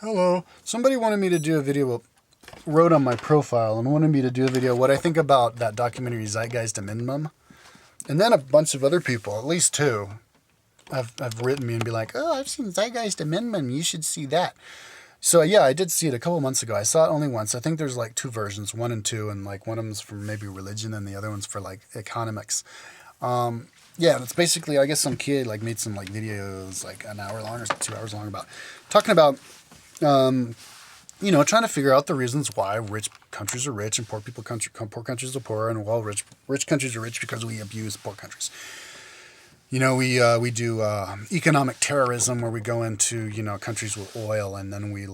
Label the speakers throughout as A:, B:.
A: Hello. Somebody wanted me to do a video, wrote on my profile and wanted me to do a video what I think about that documentary Zeitgeist Minimum. And then a bunch of other people, at least two, have written me and be like, oh, I've seen Zeitgeist Minimum. You should see that. So yeah, I did see it a couple months ago. I saw it only once. I think there's like two versions, one and two, and like one of them's for maybe religion and the other one's for like economics. Yeah, it's basically I guess some kid like made some like videos like an hour long or 2 hours long about talking about um, trying to figure out the reasons why rich countries are rich and poor countries are poor, and while rich countries are rich because we abuse poor countries. We do economic terrorism where we go into countries with oil and then we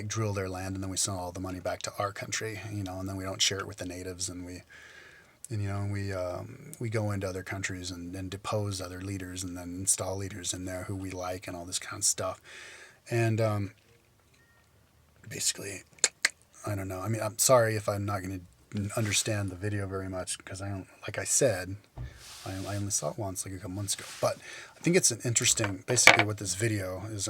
A: drill their land and then we sell all the money back to our country, and then we don't share it with the natives, and we go into other countries and depose other leaders and then install leaders in there who we like and all this kind of stuff. And basically, I don't know. I mean, I'm sorry if I'm not going to understand the video very much because I don't. Like I said, I only saw it once, like a couple months ago. But I think it's an interesting. Basically, what this video is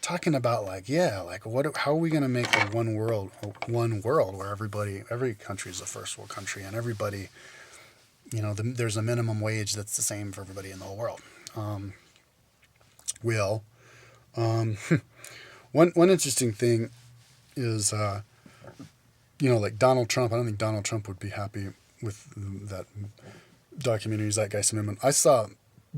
A: talking about how are we going to make a one world where every country is a first world country and everybody, there's a minimum wage that's the same for everybody in the whole world. Will one interesting thing is like Donald Trump. I don't think Donald Trump would be happy with that documentary Zeitgeist Amendment. I saw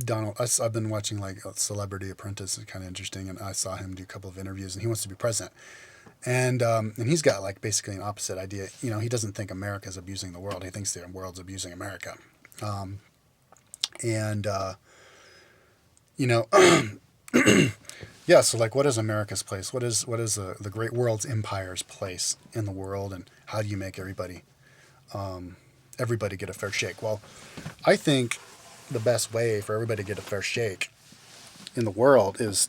A: I've been watching like Celebrity Apprentice. It's kind of interesting, and I saw him do a couple of interviews, and he wants to be president. And he's got like basically an opposite idea. He doesn't think America's abusing the world. He thinks the world's abusing America. And yeah. So like, what is America's place? What is the great world's empire's place in the world, and how do you make everybody get a fair shake? Well, I think the best way for everybody to get a fair shake in the world is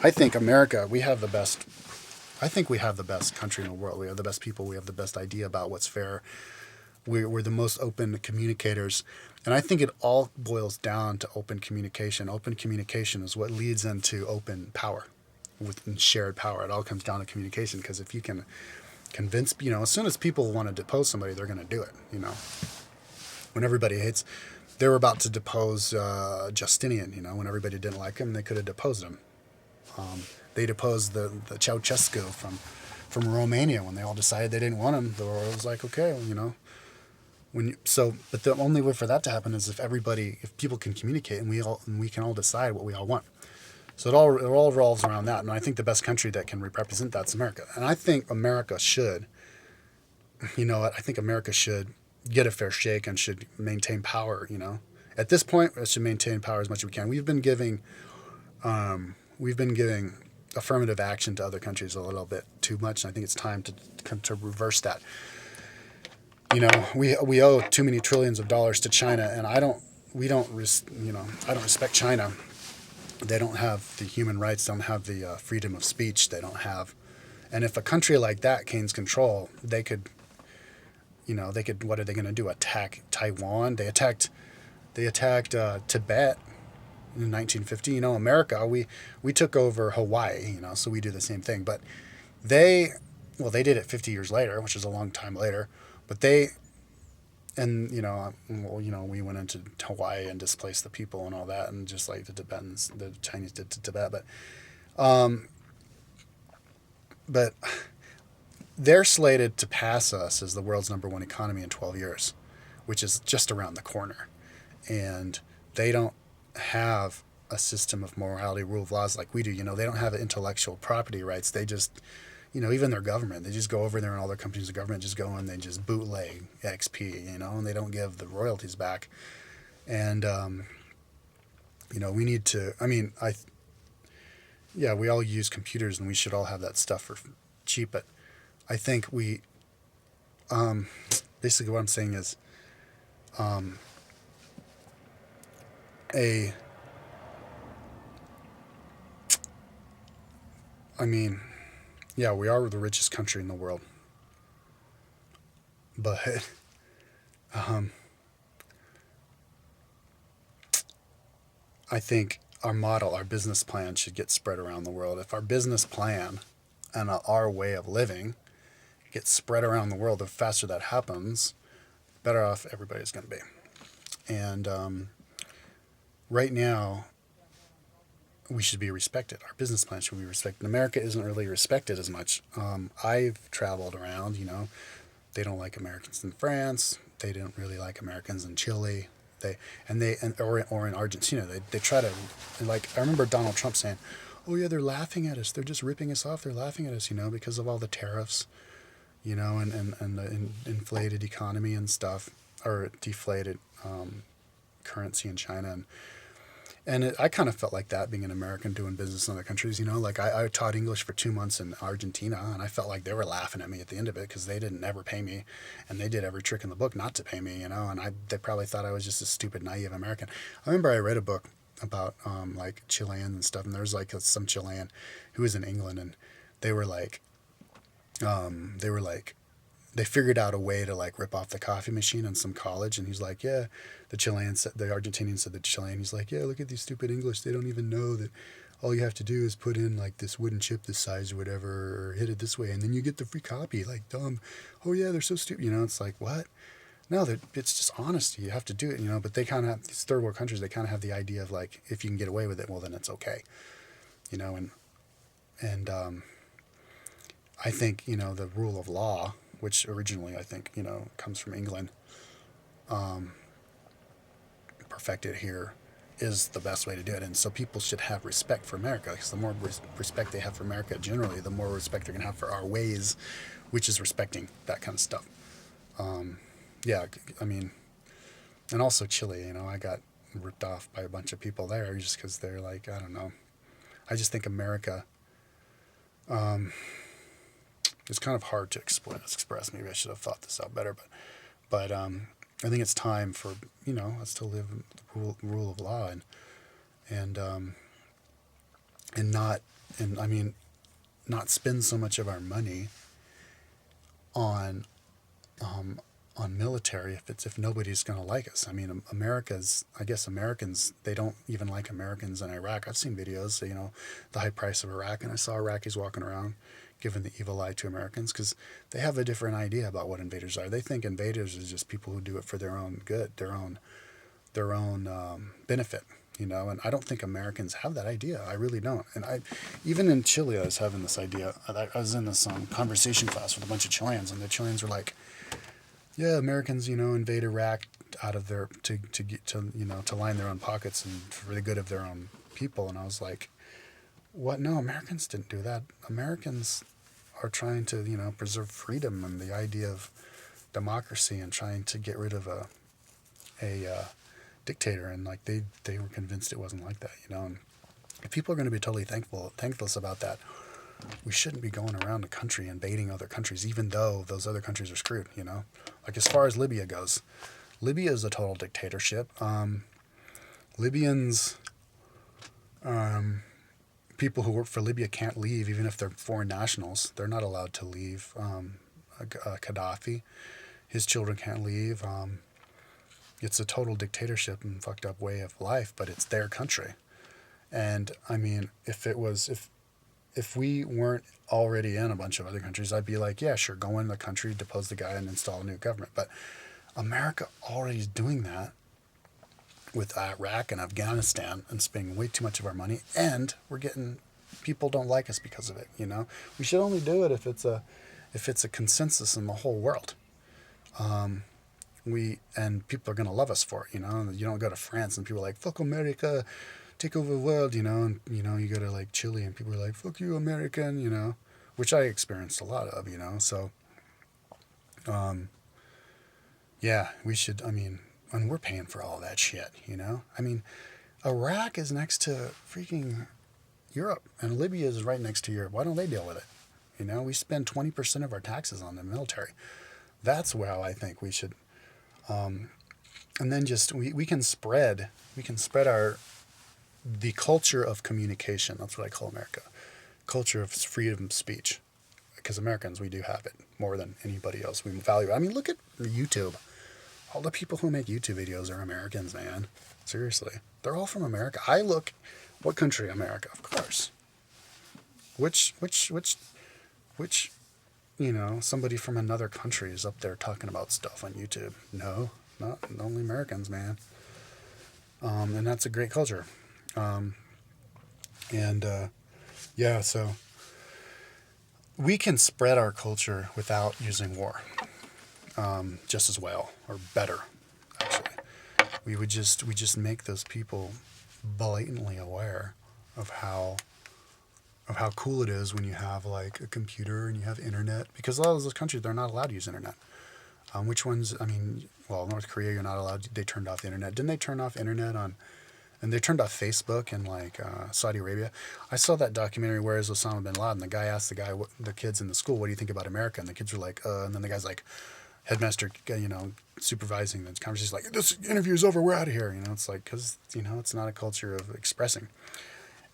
A: I think America, we have the best. I think we have the best country in the world. We have the best people. We have the best idea about what's fair. We're the most open communicators. And I think it all boils down to open communication. Open communication is what leads into open power, with shared power. It all comes down to communication, because if you can convince, as soon as people want to depose somebody, they're going to do it. When everybody hates, they were about to depose Justinian. When everybody didn't like him, they could have deposed him. They deposed the Ceausescu from Romania when they all decided they didn't want him. The world was like, okay, but the only way for that to happen is if people can communicate and we can all decide what we all want. So it all revolves around that. And I think the best country that can represent that's America. And I think America should, I think America should get a fair shake and should maintain power. At this point, it should maintain power as much as we can. We've been giving affirmative action to other countries a little bit too much, and I think it's time to reverse that. We owe too many trillions of dollars to China, and I don't respect China. They don't have the human rights, don't have the freedom of speech. They don't have, and if a country like that gains control, they could, what are they going to do? Attack Taiwan? They attacked Tibet in 1950. America, we took over Hawaii. So we do the same thing, but they did it 50 years later, which is a long time later. But we went into Hawaii and displaced the people and all that, and just like the Chinese did to Tibet. But they're slated to pass us as the world's #1 economy in 12 years, which is just around the corner. And they don't have a system of morality, rule of laws like we do. They don't have intellectual property rights. They just, even their government, they just go over there, and all their companies of government just go and they just bootleg XP, and they don't give the royalties back. And, we need to, we all use computers and we should all have that stuff for cheap, but I think basically what I'm saying is, we are the richest country in the world, but I think our model, our business plan should get spread around the world. If our business plan and our way of living gets spread around the world, the faster that happens, better off everybody's going to be. And right now, we should be respected. Our business plan should be respected. America isn't really respected as much. I've traveled around, they don't like Americans in France. They don't really like Americans in Chile. Or in Argentina. They try to, like, I remember Donald Trump saying, "Oh yeah, they're laughing at us. They're just ripping us off. They're laughing at us, because of all the tariffs, and the inflated economy and stuff, or deflated currency in China." And I kind of felt like that being an American doing business in other countries, like I taught English for 2 months in Argentina, and I felt like they were laughing at me at the end of it because they didn't ever pay me, and they did every trick in the book not to pay me, and they probably thought I was just a stupid, naive American. I remember I read a book about like Chileans and stuff, and there was like some Chilean who was in England, and they were like, they were like, they figured out a way to like rip off the coffee machine in some college, and he's like, yeah, the Argentinian said the Chilean, he's like, yeah, look at these stupid English, they don't even know that all you have to do is put in like this wooden chip this size or whatever, or hit it this way, and then you get the free copy, like dumb. Oh yeah, they're so stupid, it's like, what? No, it's just honesty, you have to do it, but they kind of have, these third world countries, they kind of have the idea of like, if you can get away with it, well then it's okay, and I think, the rule of law, which originally I think, comes from England, perfected here, is the best way to do it. And so people should have respect for America, because the more respect they have for America generally, the more respect they're going to have for our ways, which is respecting that kind of stuff. Yeah, I mean, and also Chile, I got ripped off by a bunch of people there just because they're like, I don't know. I just think America, it's kind of hard to express. Maybe I should have thought this out better, but I think it's time for us to live in the rule of law, and not spend so much of our money on military if nobody's going to like us. I mean, I guess Americans, they don't even like Americans in Iraq. I've seen videos, the high price of Iraq, and I saw Iraqis walking around giving the evil eye to Americans because they have a different idea about what invaders are. They think invaders is just people who do it for their own good, their own benefit, and I don't think Americans have that idea. I really don't. And even in Chile, I was having this idea. I was in this conversation class with a bunch of Chileans, and the Chileans were like, yeah, Americans, invade Iraq out of their to line their own pockets and for the good of their own people. And I was like, what? No, Americans didn't do that. Americans are trying to, preserve freedom and the idea of democracy and trying to get rid of a dictator. And like they were convinced it wasn't like that, And if people are going to be totally thankless about that, we shouldn't be going around the country invading other countries, even though those other countries are screwed, Like as far as Libya goes, Libya is a total dictatorship. Libyans, people who work for Libya can't leave, even if they're foreign nationals. They're not allowed to leave. Gaddafi, his children can't leave. It's a total dictatorship and fucked up way of life, but it's their country. And I mean, if we weren't already in a bunch of other countries, I'd be like, yeah, sure, go in the country, depose the guy, and install a new government. But America already is doing that with Iraq and Afghanistan and spending way too much of our money, and people don't like us because of it. We should only do it if it's a consensus in the whole world. And people are gonna love us for it. You don't go to France and people are like, fuck America, take over the world. And you go to like Chile and people are like, fuck you, American. Which I experienced a lot of. So yeah, we should. I mean, and we're paying for all that shit, I mean, Iraq is next to freaking Europe, and Libya is right next to Europe. Why don't they deal with it? We spend 20% of our taxes on the military. That's how I think we should. And then just we can spread the culture of communication. That's what I call America, culture of freedom of speech, because Americans, we do have it more than anybody else. We value it. I mean, look at YouTube. All the people who make YouTube videos are Americans, man. Seriously. They're all from America. What country? America, of course. Which, somebody from another country is up there talking about stuff on YouTube. No, not only Americans, man. And that's a great culture. So we can spread our culture without using war, just as well, or better, actually. We just make those people blatantly aware of how cool it is when you have like a computer and you have internet, because a lot of those countries, they're not allowed to use internet. Which ones? I mean, well, North Korea, you're not allowed. They turned off the internet. Didn't they turn off internet and they turned off Facebook in like Saudi Arabia? I saw that documentary, Where is Osama bin Laden? The guy asked the kids in the school, what do you think about America? And the kids were like, and then the guy's like, headmaster, supervising the conversation, like, this interview is over, we're out of here. It's like, because, it's not a culture of expressing.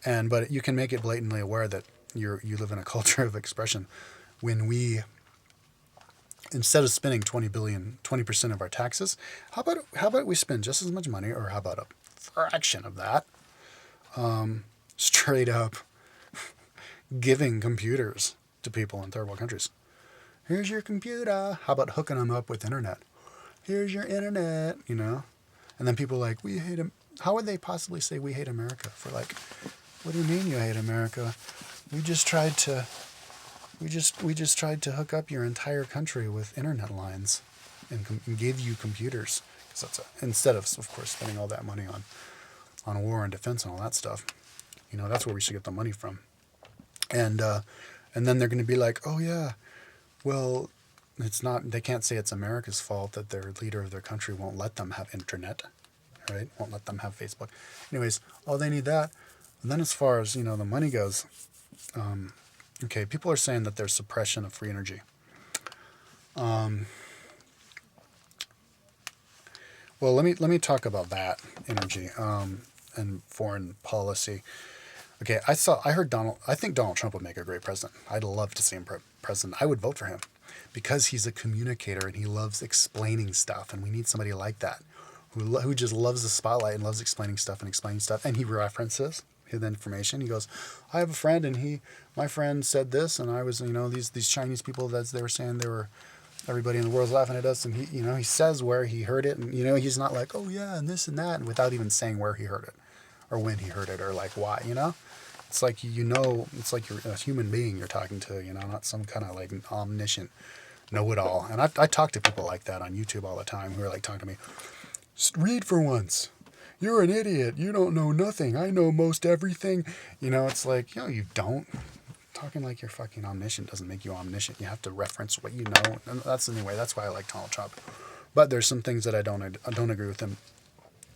A: But you can make it blatantly aware that you live in a culture of expression when we, instead of spending 20% of our taxes, how about we spend just as much money, or how about a fraction of that, straight up giving computers to people in third world countries. Here's your computer. How about hooking them up with internet? Here's your internet, And then people are like, we hate him. How would they possibly say we hate America? For like, what do you mean you hate America? We just tried to hook up your entire country with internet lines and give you computers. Instead of course, spending all that money on war and defense and all that stuff. That's where we should get the money from. And then they're going to be like, oh yeah, well, it's not. They can't say it's America's fault that their leader of their country won't let them have internet, right? Won't let them have Facebook. Anyways, they need that. And then as far as the money goes, okay, people are saying that there's suppression of free energy. Well, let me talk about that energy and foreign policy. Okay, I think Donald Trump would make a great president. I'd love to see him president. I would vote for him because he's a communicator and he loves explaining stuff, and we need somebody like that who just loves the spotlight and loves explaining stuff, and he references his information. He goes, I have a friend and my friend said this, and I was, these Chinese people that they were saying everybody in the world's laughing at us, and he says where he heard it, and he's not like, oh yeah, and this and that, and without even saying where he heard it or when he heard it or like why. It's like it's like you're a human being you're talking to, not some kind of like omniscient know-it-all. And I talk to people like that on YouTube all the time who are like talking to me, read for once. You're an idiot. You don't know nothing. I know most everything. It's like, you don't. Talking like you're fucking omniscient doesn't make you omniscient. You have to reference what you know. And that's why I like Donald Trump. But there's some things that I don't agree with him.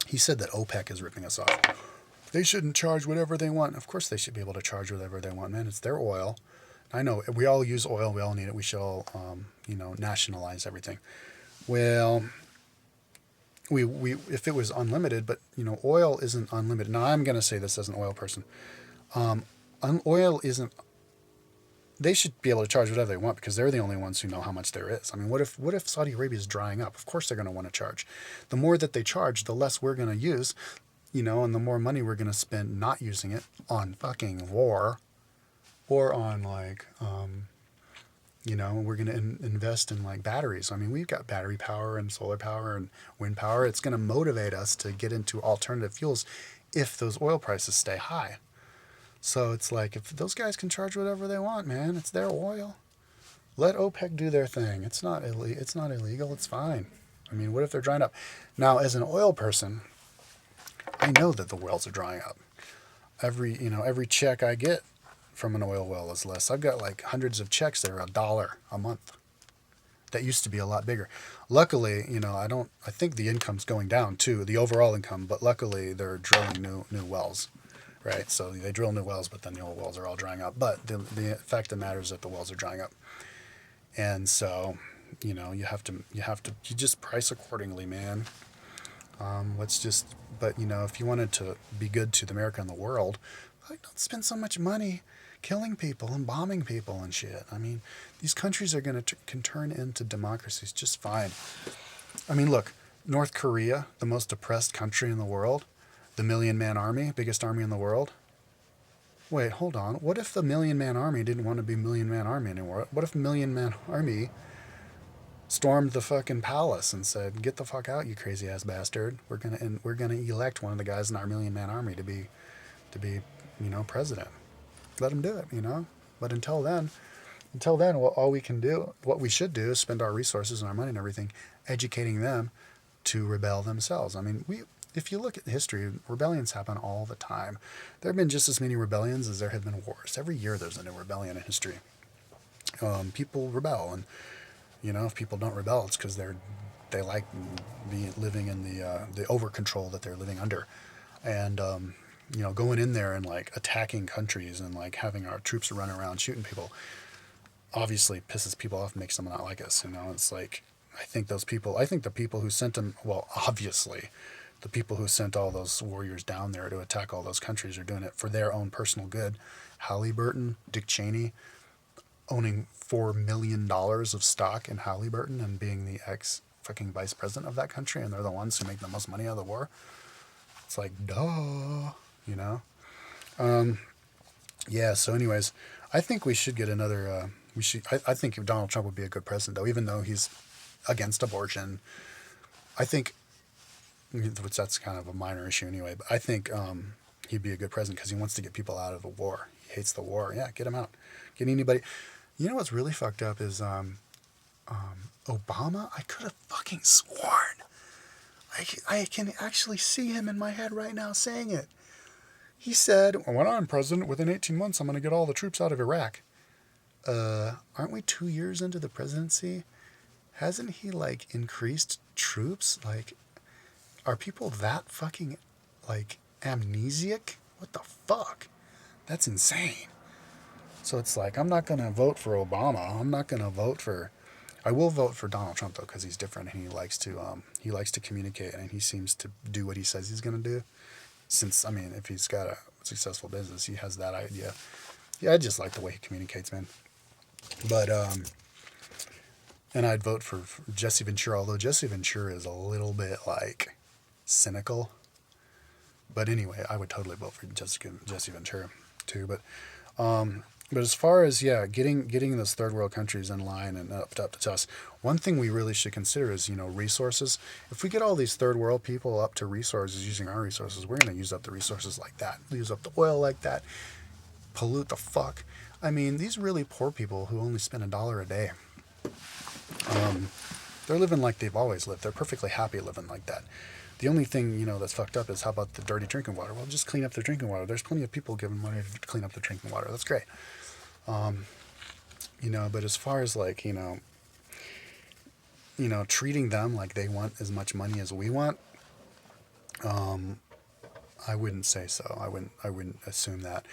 A: He said that OPEC is ripping us off. They shouldn't charge whatever they want. Of course they should be able to charge whatever they want, man. It's their oil. I know we all use oil. We all need it. We should all, nationalize everything. Well, we if it was unlimited, but oil isn't unlimited. Now I'm going to say this as an oil person. Oil isn't. They should be able to charge whatever they want because they're the only ones who know how much there is. I mean, what if Saudi Arabia is drying up? Of course they're going to want to charge. The more that they charge, the less we're going to use, and the more money we're going to spend not using it on fucking war, or on like, we're going to invest in like batteries. I mean, we've got battery power and solar power and wind power. It's going to motivate us to get into alternative fuels if those oil prices stay high. So it's like, if those guys can charge whatever they want, man, it's their oil. Let OPEC do their thing. It's not illegal. It's fine. I mean, what if they're drying up? Now, as an oil person, I know that the wells are drying up. Every check I get from an oil well is less. I've got like hundreds of checks that are $1 a month. That used to be a lot bigger. Luckily, I think the income's going down too, the overall income, but luckily they're drilling new wells. Right, so they drill new wells, but then the old wells are all drying up. But the fact of the matter is that the wells are drying up, and so you just price accordingly, man. But if you wanted to be good to America and the world, don't spend so much money killing people and bombing people and shit. I mean, these countries are can turn into democracies just fine. I mean, look, North Korea, the most oppressed country in the world, the Million Man Army, biggest army in the world. Wait, hold on. What if the Million Man Army didn't want to be Million Man Army anymore? What if Million Man Army stormed the fucking palace and said, "Get the fuck out, you crazy ass bastard. We're gonna elect one of the guys in our Million Man Army to be president. Let him do it, But until then, all we can do, what we should do, is spend our resources and our money and everything educating them to rebel themselves. I mean, if you look at history, rebellions happen all the time. There have been just as many rebellions as there have been wars. Every year there's a new rebellion in history. People rebel, and if people don't rebel, it's because they like living in the over control that they're living under, and going in there and like attacking countries and like having our troops run around shooting people obviously pisses people off, makes them not like us. It's like, I think the people who sent them, well, obviously the people who sent all those warriors down there to attack all those countries are doing it for their own personal good. Halliburton, Dick Cheney, owning $4 million of stock in Halliburton and being the fucking vice president of that country, and they're the ones who make the most money out of the war. It's like, duh, Yeah, so anyways, I think we should get another, I think Donald Trump would be a good president, though, even though he's against abortion. I think, which that's kind of a minor issue anyway, but I think he'd be a good president because he wants to get people out of the war. He hates the war. Yeah, get him out. Get anybody. You know what's really fucked up is Obama. I could have fucking sworn. I can actually see him in my head right now saying it. He said, "When I'm president, within 18 months, I'm going to get all the troops out of Iraq." Aren't we 2 years into the presidency? Hasn't he, like, increased troops? Like, are people that fucking, like, amnesiac? What the fuck? That's insane. So it's like, I'm not going to vote for Obama. I'm not going to vote for... I will vote for Donald Trump, though, because he's different and he likes to communicate, and he seems to do what he says he's going to do. Since, I mean, if he's got a successful business, he has that idea. Yeah, I just like the way he communicates, man. But, and I'd vote for Jesse Ventura, although Jesse Ventura is a little bit, like, cynical. But anyway, I would totally vote for Jesse Ventura, too. But as far as, getting those third world countries in line and up to us, one thing we really should consider is, resources. If we get all these third world people up to resources using our resources, we're going to use up the resources like that, use up the oil like that, pollute the fuck. I mean, these really poor people who only spend $1 a day, they're living like they've always lived. They're perfectly happy living like that. The only thing, that's fucked up is, how about the dirty drinking water? Well, just clean up their drinking water. There's plenty of people giving money to clean up their drinking water. That's great. But as far as, like, treating them like they want as much money as we want, I wouldn't say so. I wouldn't assume that.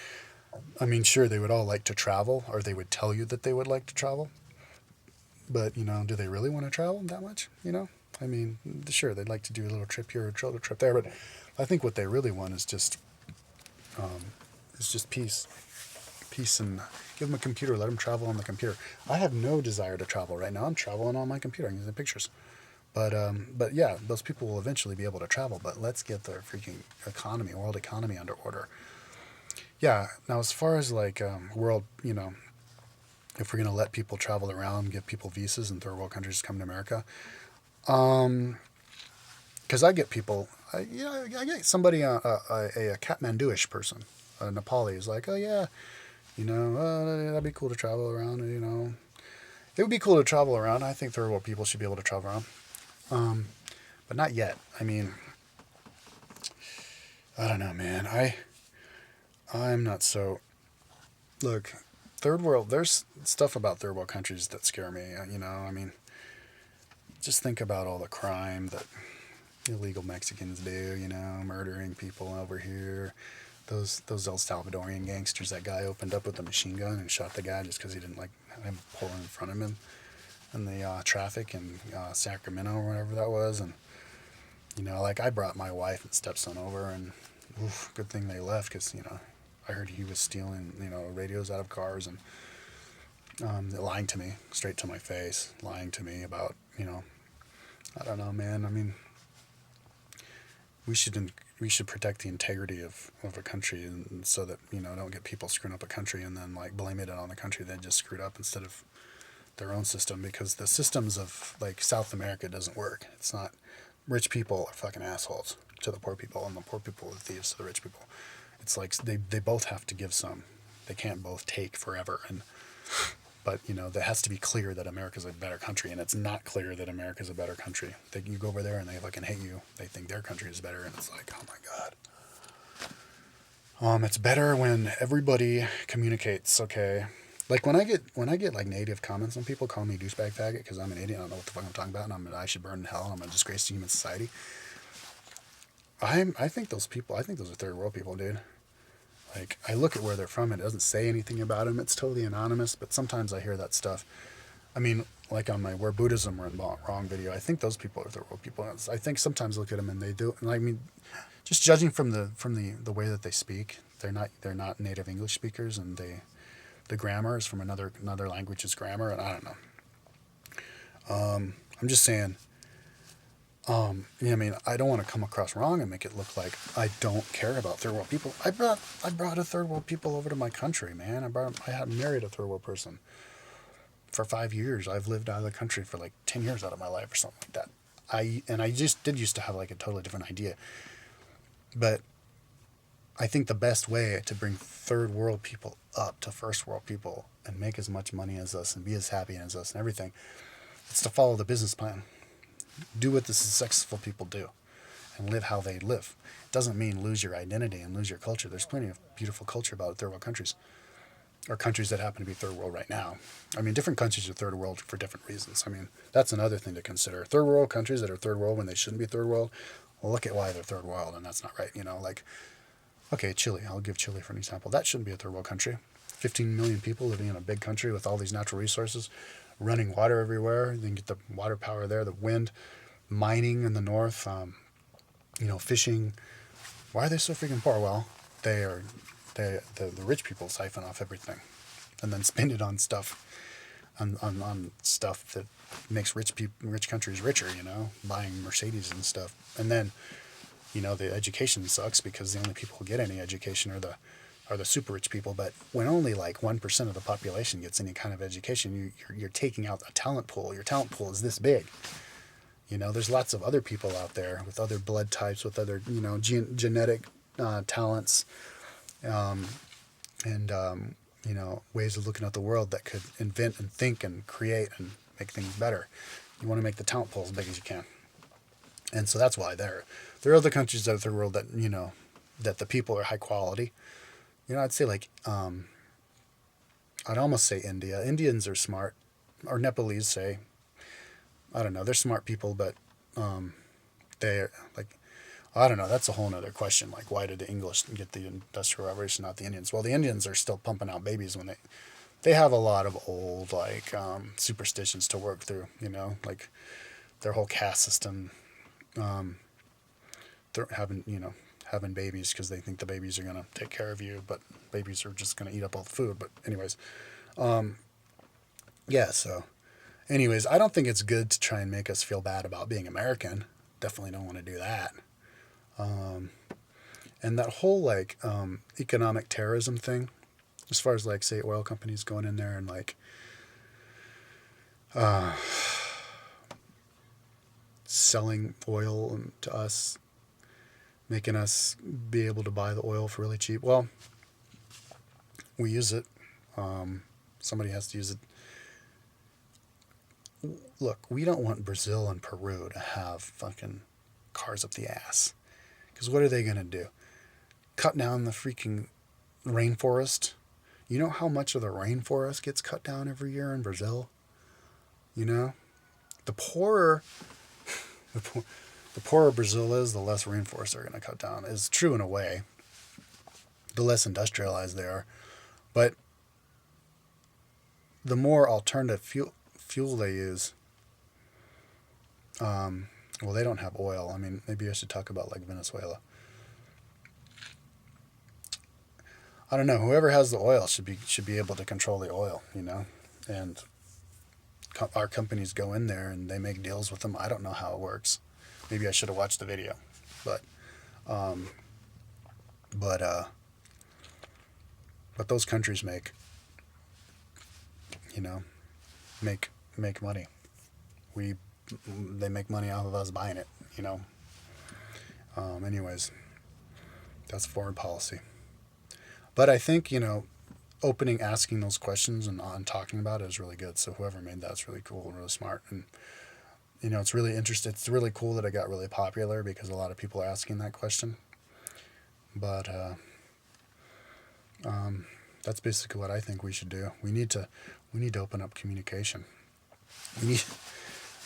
A: I mean, sure, they would all like to travel, or they would tell you that they would like to travel. But, do they really want to travel that much? I mean, sure, they'd like to do a little trip here, a little trip there, but I think what they really want is just peace. Peace, and give them a computer, let them travel on the computer. I have no desire to travel right now. I'm traveling on my computer. I'm using pictures. But yeah, those people will eventually be able to travel, but let's get their freaking world economy under order. Yeah, now as far as, like, world, if we're going to let people travel around, give people visas in third world countries to come to America, because I get people, I get somebody, a Kathmandu-ish person, a Nepali, is like, oh yeah, that'd be cool to travel around, It would be cool to travel around. I think third world people should be able to travel around. But not yet. I mean, I don't know, man. I'm not so... Look, third world, there's stuff about third world countries that scare me, I mean, just think about all the crime that illegal Mexicans do, murdering people over here. Those El Salvadorian gangsters, that guy opened up with a machine gun and shot the guy just because he didn't like him pulling in front of him in the traffic in Sacramento or whatever that was. And, like, I brought my wife and stepson over, and good thing they left, because, I heard he was stealing, radios out of cars and lying to me, straight to my face, lying to me about, I don't know, man. I mean, we should protect the integrity of a country, and so that, don't get people screwing up a country and then like blame it on the country they just screwed up instead of their own system, because the systems of like South America doesn't work. It's not, rich people are fucking assholes to the poor people, and the poor people are thieves to the rich people. It's like they both have to give some. They can't both take forever. But that has to be clear that America's a better country, and it's not clear that America's a better country. You go over there and they fucking hate you. They think their country is better, and it's like, oh my god. It's better when everybody communicates. Okay, like when I get like negative comments, when people call me douchebag faggot because I'm an idiot, I don't know what the fuck I'm talking about, and I should burn in hell, and I'm a disgrace to human society. I think those are third world people, dude. Like, I look at where they're from, it doesn't say anything about them. It's totally anonymous, but sometimes I hear that stuff. I mean, like on my Where Buddhism Went Wrong video, I think those people are third world people. I think sometimes I look at them and they do. And I mean, just judging from the way that they speak, they're not native English speakers, and the grammar is from another language's grammar, and I don't know. I'm just saying. I mean, I don't want to come across wrong and make it look like I don't care about third world people. I brought a third world people over to my country, man. I had married a third world person for 5 years. I've lived out of the country for like 10 years out of my life or something like that. I just did used to have like a totally different idea. But I think the best way to bring third world people up to first world people and make as much money as us and be as happy as us and everything, is to follow the business plan. Do what the successful people do and live how they live. It doesn't mean lose your identity and lose your culture. There's plenty of beautiful culture about third world countries, or countries that happen to be third world right now. I mean, different countries are third world for different reasons. I mean, that's another thing to consider. Third world countries that are third world when they shouldn't be third world, well, look at why they're third world, and that's not right. Like, okay, Chile. I'll give Chile for an example. That shouldn't be a third world country. 15 million people living in a big country with all these natural resources, running water everywhere. You can get the water power there, the wind, mining in the north, fishing. Why are they so freaking poor? Well, the rich people siphon off everything and then spend it on stuff, on stuff that makes rich countries richer, buying Mercedes and stuff. And then, the education sucks because the only people who get any education are the super rich people. But when only like 1% of the population gets any kind of education, you're taking out a talent pool. Your talent pool is this big. There's lots of other people out there with other blood types, with other, genetic talents, and ways of looking at the world that could invent and think and create and make things better. You want to make the talent pool as big as you can. And so that's why there are other countries out of the world that, that the people are high quality. I'd say like, I'd almost say India. Indians are smart, or Nepalese, say. I don't know. They're smart people, but they're like, I don't know. That's a whole nother question. Like, why did the English get the Industrial Revolution, not the Indians? Well, the Indians are still pumping out babies when they have a lot of old like superstitions to work through. Like their whole caste system. They're having babies because they think the babies are gonna take care of you, but babies are just gonna eat up all the food. But anyways, yeah. So. Anyways, I don't think it's good to try and make us feel bad about being American. Definitely don't want to do that. And that whole like economic terrorism thing, as far as like say oil companies going in there and like selling oil to us, making us be able to buy the oil for really cheap. Well, we use it. Somebody has to use it. Look, we don't want Brazil and Peru to have fucking cars up the ass. Because what are they going to do? Cut down the freaking rainforest? You know how much of the rainforest gets cut down every year in Brazil? The poorer Brazil is, the less rainforests they're going to cut down. It's true in a way. The less industrialized they are. But the more alternative fuel they use, well, they don't have oil. I mean, maybe I should talk about like Venezuela. I don't know. Whoever has the oil should be able to control the oil, and our companies go in there and they make deals with them. I don't know how it works. Maybe I should have watched the video, but But those countries make, you know, make money. They make money off of us buying it, you know. Anyways, that's foreign policy. But I think, you know, asking those questions and on talking about it is really good. So whoever made that's really cool and really smart. And, you know, it's really interesting. It's really cool that it got really popular because a lot of people are asking that question. But that's basically what I think we should do. We need to open up communication. We need,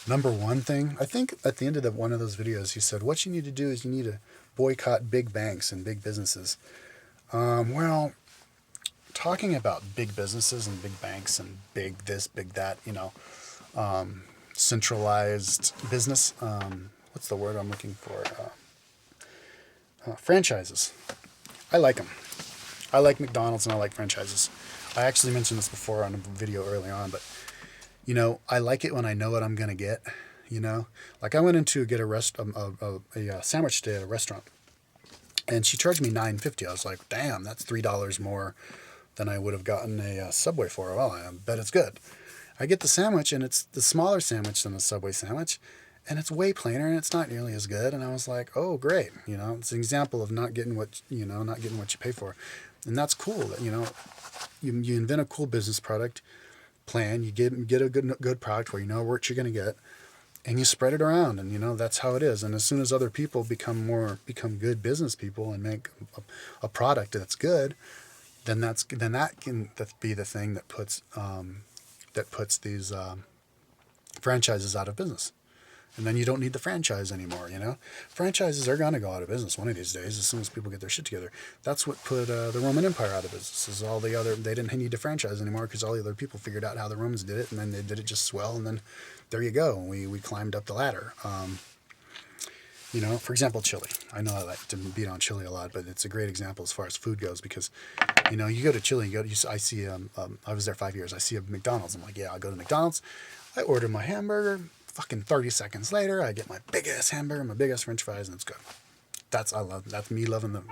A: number one thing, I think at the end of one of those videos, he said, what you need to do is you need to boycott big banks and big businesses. Well, talking about big businesses and big banks and big this, big that, you know, centralized business, what's the word I'm looking for? Franchises. I like them. I like McDonald's and I like franchises. I actually mentioned this before on a video early on, but, you know, I like it when I know what I'm going to get, you know. Like I went in to get a sandwich today at a restaurant, and she charged me $9.50. I was like, damn, that's $3 more than I would have gotten a Subway for. Well, I bet it's good. I get the sandwich, and it's the smaller sandwich than the Subway sandwich, and it's way plainer, and it's not nearly as good. And I was like, oh, great. You know, it's an example of not getting what you pay for. And that's cool. That, you know, you invent a cool business product plan. You get a good product where you know what you're going to get, and you spread it around. And you know that's how it is. And as soon as other people become good business people and make a product that's good, then that can be the thing that puts these franchises out of business. And then you don't need the franchise anymore, you know? Franchises are going to go out of business one of these days as soon as people get their shit together. That's what put the Roman Empire out of business. Is they didn't need to franchise anymore because all the other people figured out how the Romans did it, and then they did it just swell, and then there you go. We climbed up the ladder. You know, for example, Chile. I know I like to beat on Chile a lot, but it's a great example as far as food goes because, you know, you go to Chile, I see, I was there 5 years. I see a McDonald's. I'm like, yeah, I'll go to McDonald's. I order my hamburger. Fucking 30 seconds later, I get my big ass hamburger, my big ass French fries, and it's good. That's me loving the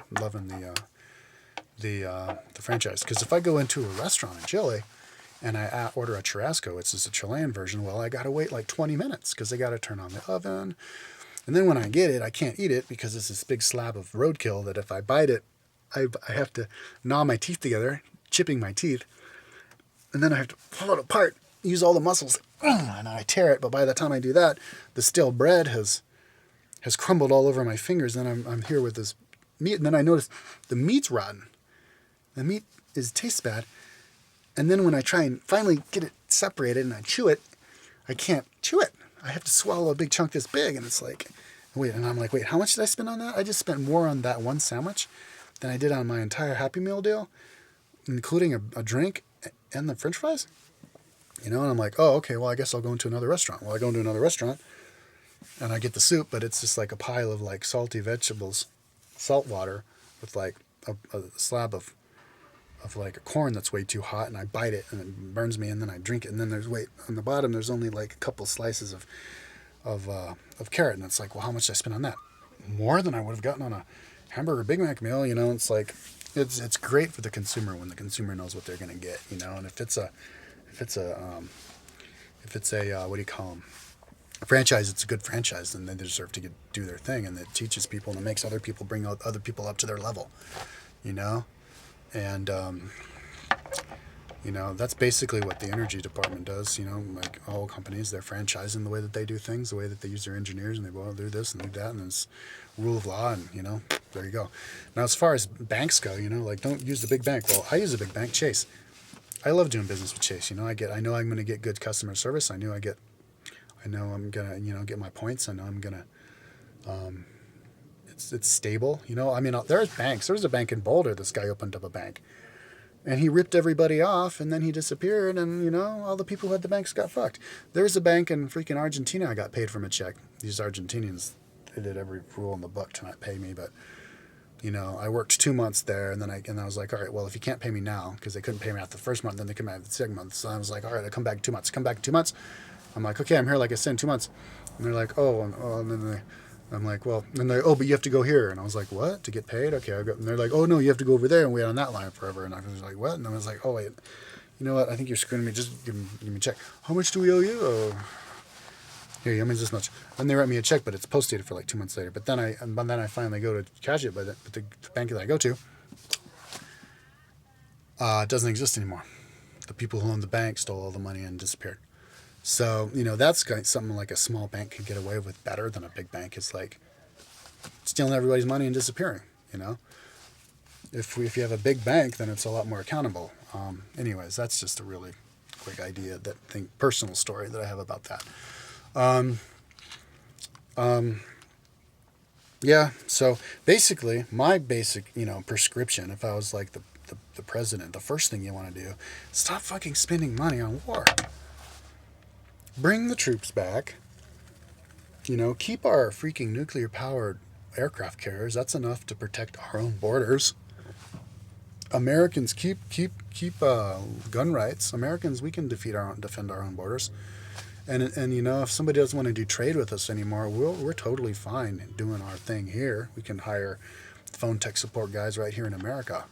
A: franchise. Because if I go into a restaurant in Chile and I order a churrasco, it's just a Chilean version. Well, I gotta wait like 20 minutes because they gotta turn on the oven, and then when I get it, I can't eat it because it's this big slab of roadkill that if I bite it, I have to gnaw my teeth together, chipping my teeth, and then I have to pull it apart, use all the muscles, and I tear it. But by the time I do that, the stale bread has crumbled all over my fingers. And I'm here with this meat, and then I notice the meat's rotten. The meat tastes bad. And then when I try and finally get it separated and I chew it, I can't chew it. I have to swallow a big chunk this big, and it's like, wait. And I'm like, wait, how much did I spend on that? I just spent more on that one sandwich than I did on my entire Happy Meal deal, including a drink and the French fries. You know, and I'm like, oh, okay, well, I guess I'll go into another restaurant. Well, I go into another restaurant, and I get the soup, but it's just like a pile of, like, salty vegetables, salt water, with, like, a slab of like, a corn that's way too hot, and I bite it, and it burns me, and then I drink it, and then on the bottom, there's only, like, a couple slices of carrot, and it's like, well, how much did I spend on that? More than I would have gotten on a hamburger Big Mac meal, you know? It's like, it's great for the consumer when the consumer knows what they're going to get, you know? And if it's a what do you call them? A franchise, it's a good franchise, then they deserve to do their thing, and it teaches people and it makes other people bring other people up to their level, you know? And, you know, that's basically what the energy department does, you know, like all companies, they're franchising the way that they do things, the way that they use their engineers, and they go, do this and do that, and it's rule of law, and, you know, there you go. Now, as far as banks go, you know, like, don't use the big bank. Well, I use a big bank, Chase. I love doing business with Chase. You know, I know I'm going to get good customer service. I know I'm going to, you know, get my points. I know I'm going to, it's stable. You know, I mean, there's banks. There was a bank in Boulder. This guy opened up a bank, and he ripped everybody off, and then he disappeared, and, you know, all the people who had the banks got fucked. There's a bank in freaking Argentina I got paid from a check. These Argentinians, they did every rule in the book to not pay me, but, you know, I worked 2 months there, and then I was like, all right, well, if you can't pay me now, because they couldn't pay me after the first month, then they couldn't pay me after the second month. So I was like, all right, I'll come back in 2 months. Come back in 2 months. I'm like, okay, I'm here, like I said, in 2 months. And they're like, oh, and then I'm like, well, and they're, oh, but you have to go here. And I was like, what? To get paid? Okay, I go. And they're like, oh, no, you have to go over there and wait on that line forever. And I was like, what? And I was like, oh, wait, you know what? I think you're screwing me. Just give me a check. How much do we owe you? Oh, here, you owe me this much. And they write me a check, but it's post-dated for like 2 months later. But then I finally go to cash it, but the bank that I go to doesn't exist anymore. The people who owned the bank stole all the money and disappeared. So, that's something like a small bank could get away with better than a big bank. It's like stealing everybody's money and disappearing, If you have a big bank, then it's a lot more accountable. Anyways, that's just a really quick idea, personal story that I have about that. Yeah, so basically, my basic, prescription, if I was like the president, the first thing you want to do, stop fucking spending money on war. Bring the troops back. Keep our freaking nuclear-powered aircraft carriers. That's enough to protect our own borders. Americans keep gun rights. Americans, we can defend our own borders. And if somebody doesn't want to do trade with us anymore, we're totally fine doing our thing here. We can hire phone tech support guys right here in America.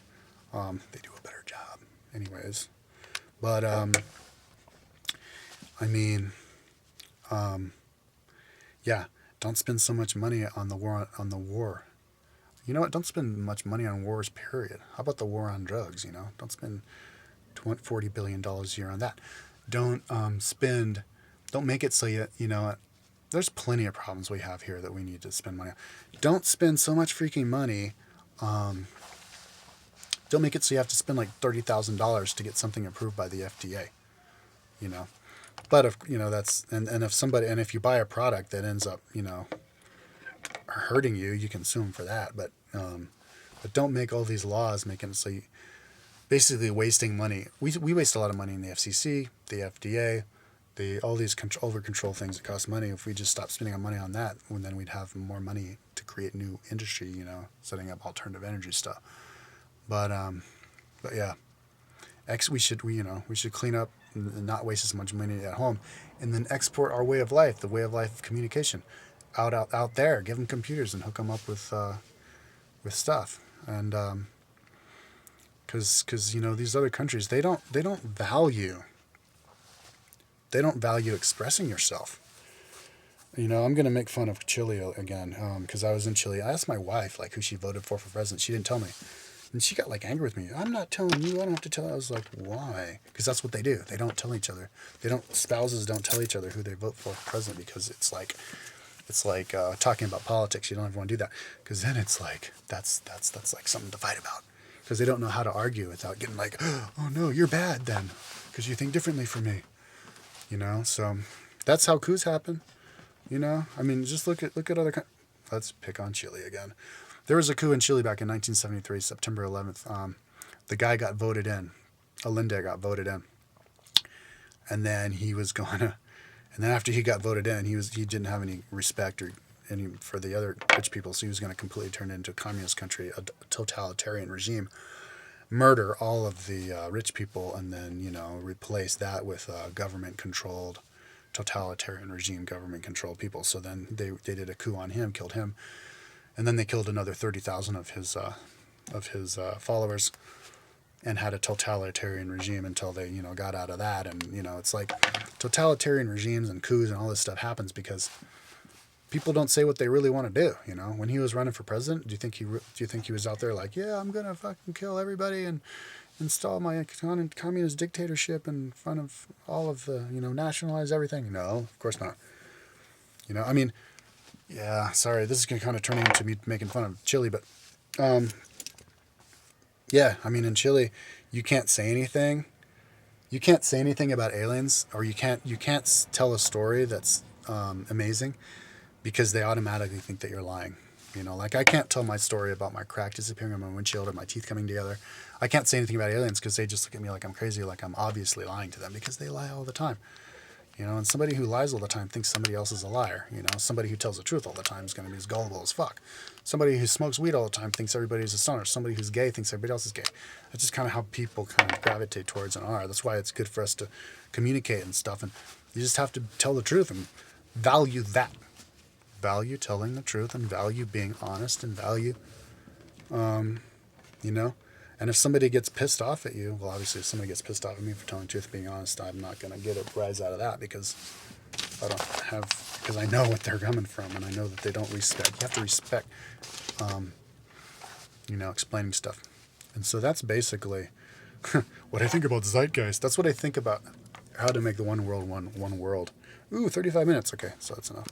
A: They do a better job, anyways. But yeah, don't spend so much money on the war. You know what? Don't spend much money on wars, period. How about the war on drugs, Don't spend $40 billion a year on that. Don't make it so there's plenty of problems we have here that we need to spend money on. Don't spend so much freaking money. Don't make it so you have to spend like $30,000 to get something approved by the FDA, But if that's if you buy a product that ends up hurting you, you can sue them for that. But don't make all these laws making it so you basically wasting money. We waste a lot of money in the FCC, the FDA, all these over control things that cost money. If we just stop spending our money on that, then we'd have more money to create new industry. Setting up alternative energy stuff. But yeah, we should clean up and not waste as much money at home, and then export our way of life, the way of life of communication, out there. Give them computers and hook them up with stuff, and because these other countries, they don't value expressing yourself. I'm gonna make fun of Chile again because I was in Chile. I asked my wife who she voted for president. She didn't tell me. And she got angry with me. I'm not telling you. I don't have to tell. I was like, why? Because that's what they do. They don't tell each other. Spouses don't tell each other who they vote for president, because it's like talking about politics. You don't ever want to do that, because then it's like that's like something to fight about, because they don't know how to argue without getting like, oh no, you're bad then because you think differently from me. So that's how coups happen. Just look at other. Let's pick on Chile again. There was a coup in Chile back in 1973, September 11th. The guy got voted in. Allende got voted in. And then he was going to... And then after he got voted in, he didn't have any respect for the other rich people, so he was going to completely turn it into a communist country, a totalitarian regime, murder all of the rich people, and then, replace that with government-controlled, totalitarian regime, government-controlled people. So then they did a coup on him, killed him. And then they killed another 30,000 of his followers, and had a totalitarian regime until they got out of that. And it's like totalitarian regimes and coups and all this stuff happens because people don't say what they really want to do. When he was running for president, do you think he was out there like, yeah, I'm gonna fucking kill everybody and install my communist dictatorship in front of all of the nationalize everything? No, of course not. Yeah, sorry, this is going to kind of turn into me making fun of Chile, but, yeah, in Chile, you can't say anything. You can't say anything about aliens, or you can't tell a story that's amazing, because they automatically think that you're lying. I can't tell my story about my crack disappearing on my windshield or my teeth coming together. I can't say anything about aliens because they just look at me like I'm crazy, like I'm obviously lying to them, because they lie all the time. And somebody who lies all the time thinks somebody else is a liar. Somebody who tells the truth all the time is going to be as gullible as fuck. Somebody who smokes weed all the time thinks everybody's a stoner. Somebody who's gay thinks everybody else is gay. That's just kind of how people kind of gravitate towards and are. That's why it's good for us to communicate and stuff. And you just have to tell the truth and value that. value telling the truth and value being honest and value, you know. And if somebody gets pissed off at you, well, obviously if somebody gets pissed off at me for telling the truth, being honest, I'm not going to get a rise out of that because I know what they're coming from, and I know that they don't respect. You have to respect, you know, explaining stuff. And so that's basically what I think about zeitgeist. That's what I think about how to make the one world one world. Ooh, 35 minutes. Okay, so that's enough.